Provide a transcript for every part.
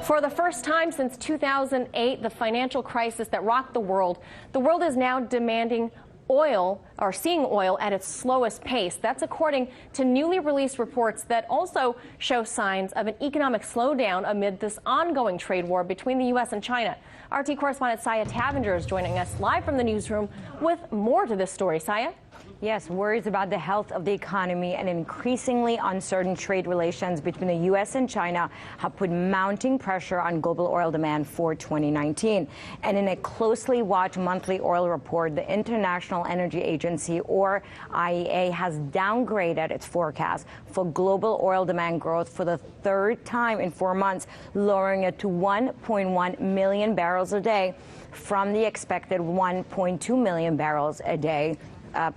For the first time since 2008, the financial crisis that rocked the world is now demanding oil, or seeing oil at its slowest pace. That's according to newly released reports that also show signs of an economic slowdown amid this ongoing trade war between the U.S. and China. RT correspondent Saya Tavenger is joining us live from the newsroom with more to this story. Saya? Yes, worries about the health of the economy and increasingly uncertain trade relations between the U.S. and China have put mounting pressure on global oil demand for 2019. And in a closely watched monthly oil report, the International Energy Agency, or IEA, has downgraded its forecast for global oil demand growth for the third time in 4 months, lowering it to 1.1 million barrels a day from the expected 1.2 million barrels a day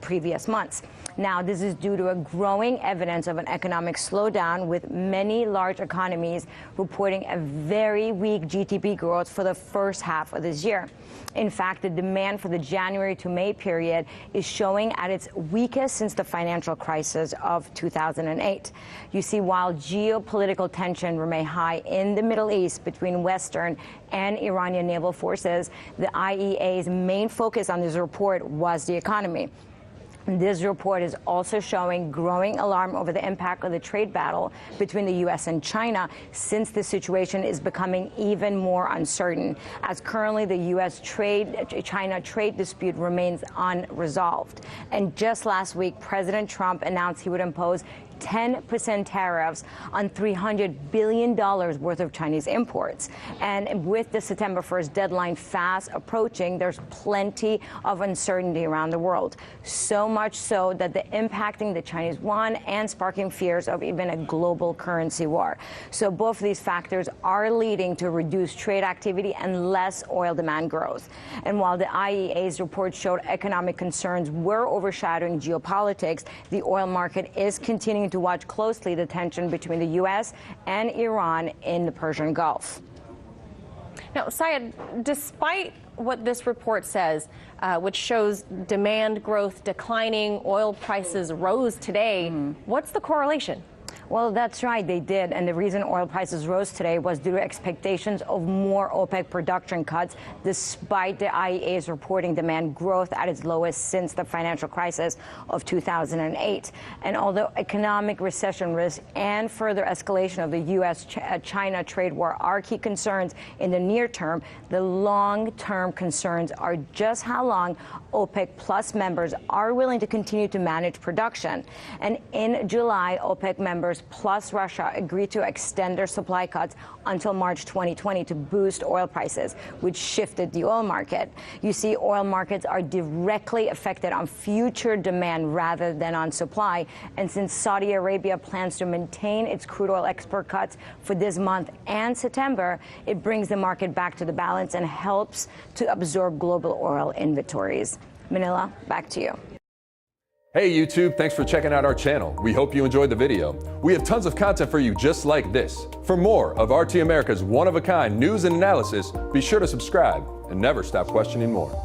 previous months. Now, this is due to a growing evidence of an economic slowdown, with many large economies reporting a very weak GDP growth for the first half of this year. In fact, the demand for the January to May period is showing at its weakest since the financial crisis of 2008. You see, while geopolitical tension remain high in the Middle East between Western and Iranian naval forces, the IEA's main focus on this report was the economy. This report is also showing growing alarm over the impact of the trade battle between the U.S. and China, since the situation is becoming even more uncertain, as currently the U.S.-China trade dispute remains unresolved. And just last week, President Trump announced he would impose 10% tariffs on $300 billion worth of Chinese imports. And with the September 1st deadline fast approaching, there's plenty of uncertainty around the world. So much so that they're impacting the Chinese yuan and sparking fears of even a global currency war. So both of these factors are leading to reduced trade activity and less oil demand growth. And while the IEA's report showed economic concerns were overshadowing geopolitics, the oil market is continuing to watch closely the tension between the U.S. and Iran in the Persian Gulf. Now, Syed, despite what this report says, which shows demand growth declining, oil prices rose today, what's the correlation? Well, that's right, they did. And the reason oil prices rose today was due to expectations of more OPEC production cuts, despite the IEA's reporting demand growth at its lowest since the financial crisis of 2008. And although economic recession risk and further escalation of the U.S.-China trade war are key concerns in the near term, the long-term concerns are just how long OPEC Plus members are willing to continue to manage production. And in July, OPEC members plus Russia agreed to extend their supply cuts until March 2020 to boost oil prices, which shifted the oil market. You see, oil markets are directly affected on future demand rather than on supply. And since Saudi Arabia plans to maintain its crude oil export cuts for this month and September, it brings the market back to the balance and helps to absorb global oil inventories. Manila, back to you. Hey YouTube, thanks for checking out our channel. We hope you enjoyed the video. We have tons of content for you just like this. For more of RT America's one-of-a-kind news and analysis, be sure to subscribe and never stop questioning more.